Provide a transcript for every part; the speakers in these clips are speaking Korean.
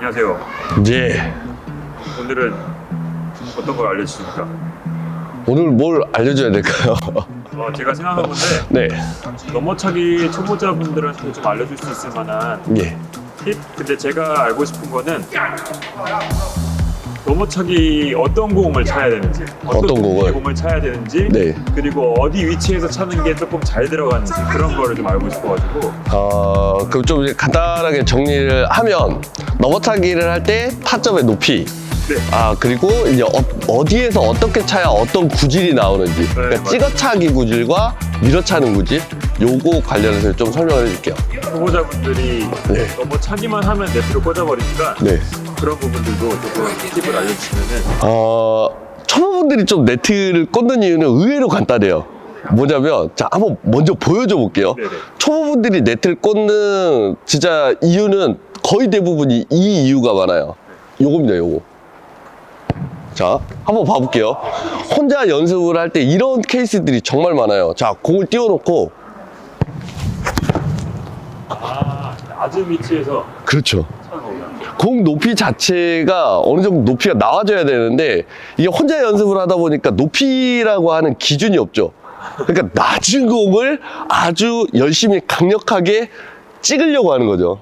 안녕하세요. 예. 오늘은 어떤 걸 알려주십니까? 오늘 뭘 알려줘야 될까요? 제가 생각한 건데 네. 넘어차기 초보자분들한테 좀 알려줄 수 있을 만한 예. 팁? 근데 제가 알고 싶은 거는 넘어차기 어떤 공을 차야 되는지, 어떤 공을? 공을 차야 되는지, 네. 그리고 어디 위치에서 차는 게 조금 잘 들어가는지 그런 거를 좀 알고 싶어가지고. 그럼 좀 이제 간단하게 정리를 하면 넘어차기를 할 때 타점의 높이. 네. 그리고 이제 어디에서 어떻게 차야 어떤 구질이 나오는지. 그러니까 맞아요. 찍어차기 구질과 밀어차는 구질. 요거 관련해서 좀 설명을 해줄게요. 초보자분들이 네. 넘어차기만 하면 네트로 꽂아버리니까 네. 그런 부분들도 조금 팁을 알려주시면은. 초보분들이 좀 네트를 꽂는 이유는 의외로 간단해요. 뭐냐면, 자, 한번 먼저 보여줘 볼게요. 네네. 초보분들이 네트를 꽂는 진짜 이유는 거의 대부분이 이 이유가 많아요. 요겁니다, 요거. 자, 한번 봐볼게요. 혼자 연습을 할 때 이런 케이스들이 정말 많아요. 자, 공을 띄워놓고. 낮은 위치에서 그렇죠. 차는 거구나. 공 높이 자체가 어느 정도 높이가 나와줘야 되는데 이게 혼자 연습을 하다 보니까 높이라고 하는 기준이 없죠. 그러니까 낮은 공을 아주 열심히 강력하게 찍으려고 하는 거죠.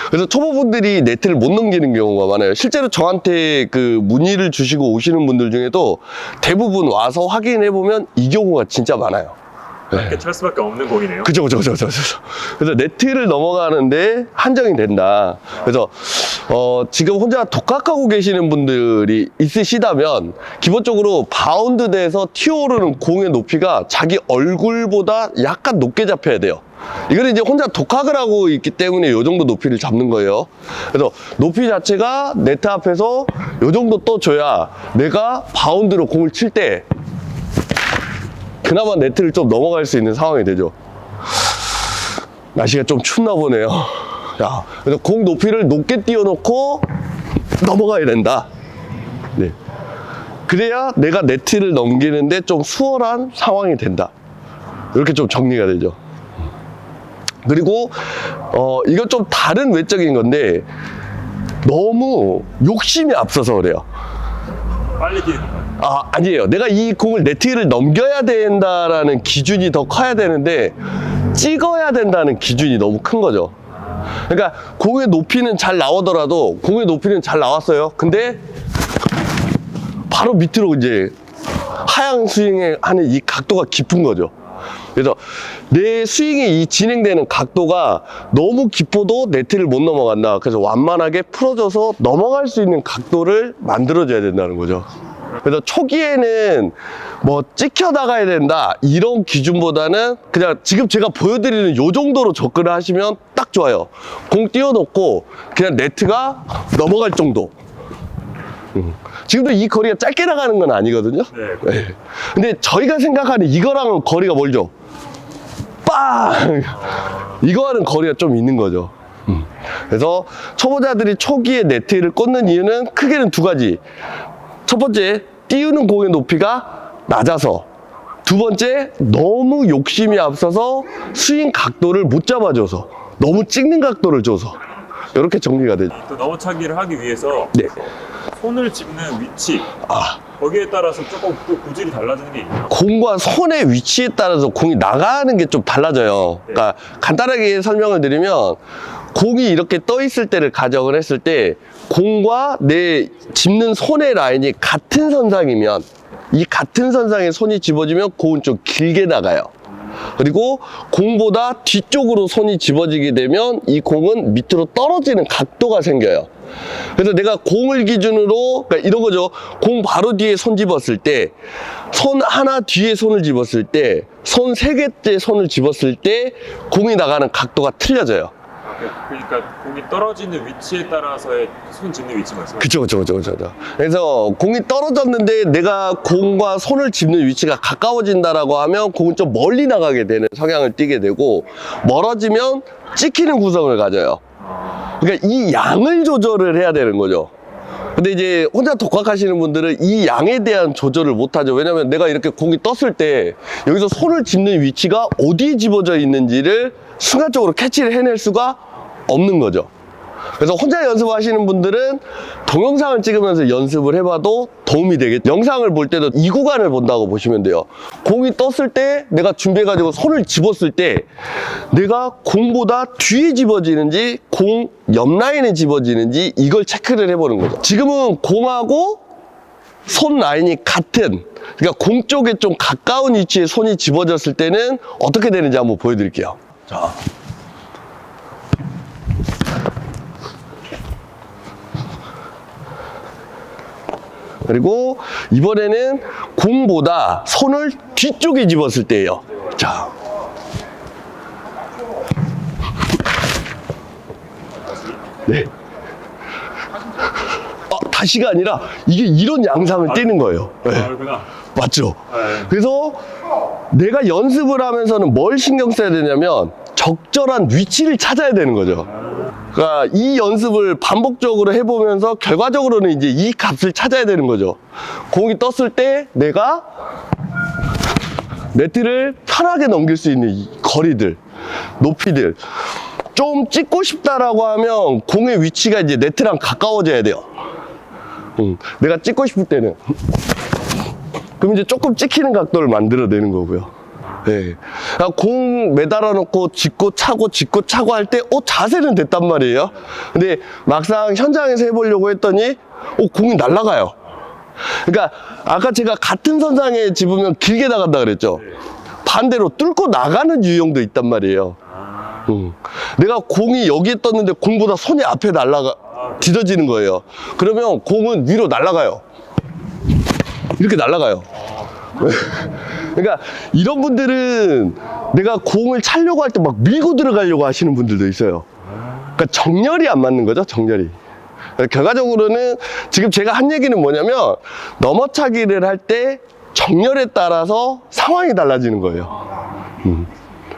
그래서 초보분들이 네트를 못 넘기는 경우가 많아요. 실제로 저한테 그 문의를 주시고 오시는 분들 중에도 대부분 와서 확인해 보면 이 경우가 진짜 많아요. 이렇게 찰 수밖에 없는 공이네요. 그죠. 그래서 네트를 넘어가는데 한정이 된다. 그래서 지금 혼자 독학하고 계시는 분들이 있으시다면 기본적으로 바운드 돼서 튀어오르는 공의 높이가 자기 얼굴보다 약간 높게 잡혀야 돼요. 이거는 이제 혼자 독학을 하고 있기 때문에 이 정도 높이를 잡는 거예요. 그래서 높이 자체가 네트 앞에서 이 정도 떠줘야 내가 바운드로 공을 칠 때 그나마 네트를 좀 넘어갈 수 있는 상황이 되죠. 날씨가 좀 춥나 보네요. 자, 그래서 공 높이를 높게 띄워놓고 넘어가야 된다. 네. 그래야 내가 네트를 넘기는데 좀 수월한 상황이 된다. 이렇게 좀 정리가 되죠. 그리고 이건 좀 다른 외적인 건데 너무 욕심이 앞서서 그래요. 빨리 뛰는 건가요? 아니에요. 내가 이 공을 네트를 넘겨야 된다라는 기준이 더 커야 되는데 찍어야 된다는 기준이 너무 큰 거죠. 그러니까 공의 높이는 잘 나오더라도 공의 높이는 잘 나왔어요. 근데 바로 밑으로 이제 하향 스윙하는 이 각도가 깊은 거죠. 그래서 내 스윙이 이 진행되는 각도가 너무 깊어도 네트를 못 넘어간다. 그래서 완만하게 풀어져서 넘어갈 수 있는 각도를 만들어줘야 된다는 거죠. 그래서 초기에는 뭐 찍혀 나가야 된다 이런 기준보다는 그냥 지금 제가 보여드리는 요 정도로 접근을 하시면 딱 좋아요. 공 띄워놓고 그냥 네트가 넘어갈 정도. 지금도 이 거리가 짧게 나가는 건 아니거든요. 네. 근데 저희가 생각하는 이거랑은 거리가 멀죠. 빵! 이거와는 거리가 좀 있는 거죠. 그래서 초보자들이 초기에 네트를 꽂는 이유는 크게는 두 가지. 첫 번째, 띄우는 공의 높이가 낮아서. 두 번째, 너무 욕심이 앞서서 스윙 각도를 못 잡아줘서. 너무 찍는 각도를 줘서. 이렇게 정리가 되죠. 또 넘어차기를 하기 위해서 네. 손을 짚는 위치 거기에 따라서 조금 또 구질이 달라지는 게 있나요? 공과 손의 위치에 따라서 공이 나가는 게 좀 달라져요. 그러니까 간단하게 설명을 드리면 공이 이렇게 떠 있을 때를 가정을 했을 때 공과 내 짚는 손의 라인이 같은 선상이면 이 같은 선상에 손이 집어지면 공은 좀 길게 나가요. 그리고 공보다 뒤쪽으로 손이 집어지게 되면 이 공은 밑으로 떨어지는 각도가 생겨요. 그래서 내가 공을 기준으로, 그러니까 이런 거죠. 공 바로 뒤에 손 집었을 때, 손 하나 뒤에 손을 집었을 때, 손 세 개째 손을 집었을 때, 공이 나가는 각도가 틀려져요. 그러니까 공이 떨어지는 위치에 따라서의 손 짚는 위치 말씀하시죠? 그쵸. 그래서 공이 떨어졌는데 내가 공과 손을 짚는 위치가 가까워진다라고 하면 공은 좀 멀리 나가게 되는 성향을 띠게 되고, 멀어지면 찍히는 구성을 가져요. 그러니까 이 양을 조절을 해야 되는 거죠. 근데 이제 혼자 독학하시는 분들은 이 양에 대한 조절을 못 하죠. 왜냐면 내가 이렇게 공이 떴을 때 여기서 손을 짚는 위치가 어디에 집어져 있는지를 순간적으로 캐치를 해낼 수가 없는 거죠. 그래서 혼자 연습하시는 분들은 동영상을 찍으면서 연습을 해봐도 도움이 되겠죠. 영상을 볼 때도 이 구간을 본다고 보시면 돼요. 공이 떴을 때 내가 준비해가지고 손을 집었을 때 내가 공보다 뒤에 집어지는지 공 옆 라인에 집어지는지 이걸 체크를 해보는 거죠. 지금은 공하고 손 라인이 같은, 그러니까 공 쪽에 좀 가까운 위치에 손이 집어졌을 때는 어떻게 되는지 한번 보여드릴게요. 자. 그리고 이번에는 공보다 손을 뒤쪽에 집었을 때예요. 자. 네. 다시가 아니라 이게 이런 양상을 띄는 거예요. 네. 그렇구나. 맞죠? 네. 그래서 내가 연습을 하면서는 뭘 신경 써야 되냐면 적절한 위치를 찾아야 되는 거죠. 그러니까 이 연습을 반복적으로 해보면서 결과적으로는 이제 이 값을 찾아야 되는 거죠. 공이 떴을 때 내가 네트를 편하게 넘길 수 있는 이 거리들, 높이들. 좀 찍고 싶다라고 하면 공의 위치가 이제 네트랑 가까워져야 돼요. 내가 찍고 싶을 때는. 그럼 이제 조금 찍히는 각도를 만들어내는 거고요. 네. 공 매달아 놓고 짚고 차고 할 때, 자세는 됐단 말이에요. 근데 막상 현장에서 해보려고 했더니, 공이 날아가요. 그러니까 아까 제가 같은 선상에 집으면 길게 나간다 그랬죠. 반대로 뚫고 나가는 유형도 있단 말이에요. 내가 공이 여기에 떴는데 공보다 손이 앞에 뒤져지는 거예요. 그러면 공은 위로 날아가요. 이렇게 날아가요. 그러니까 이런 분들은 내가 공을 차려고 할 때 막 밀고 들어가려고 하시는 분들도 있어요. 그러니까 정렬이 안 맞는 거죠, 정렬이. 결과적으로는 지금 제가 한 얘기는 뭐냐면 넘어차기를 할 때 정렬에 따라서 상황이 달라지는 거예요.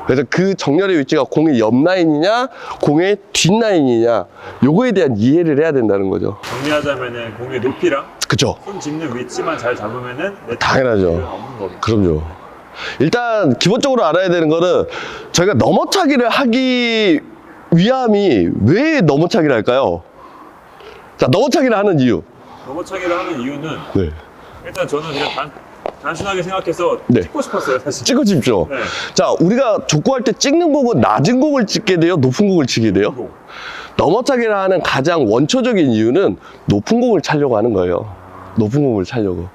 그래서 그 정렬의 위치가 공의 옆 라인이냐 공의 뒷 라인이냐 요거에 대한 이해를 해야 된다는 거죠. 정리하자면은 공의 높이랑 그쵸? 손 짚는 위치만 잘 잡으면은 당연하죠. 없는 거죠. 그럼요. 일단 기본적으로 알아야 되는 거는 저희가 넘어차기를 하기 위함이 왜 넘어차기를 할까요? 자, 넘어차기를 하는 이유. 넘어차기를 하는 이유는 네. 일단 저는 그냥 단순하게 생각해서 네. 찍고 싶었어요, 사실. 찍고 싶죠? 네. 자, 우리가 족구할 때 찍는 공은 낮은 공을 찍게 돼요? 높은 공을 치게 돼요? 공. 넘어차기를 하는 가장 원초적인 이유는 높은 공을 차려고 하는 거예요. 높은 공을 차려고.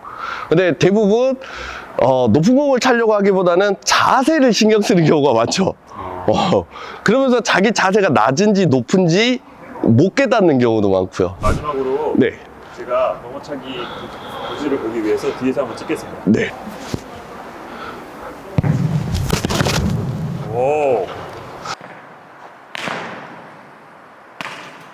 근데 대부분 높은 공을 차려고 하기보다는 자세를 신경 쓰는 경우가 많죠. 그러면서 자기 자세가 낮은지 높은지 못 깨닫는 경우도 많고요. 마지막으로 네. 제가 넘어차기 고지를 보기 위해서 뒤에서 한번 찍겠습니다. 네.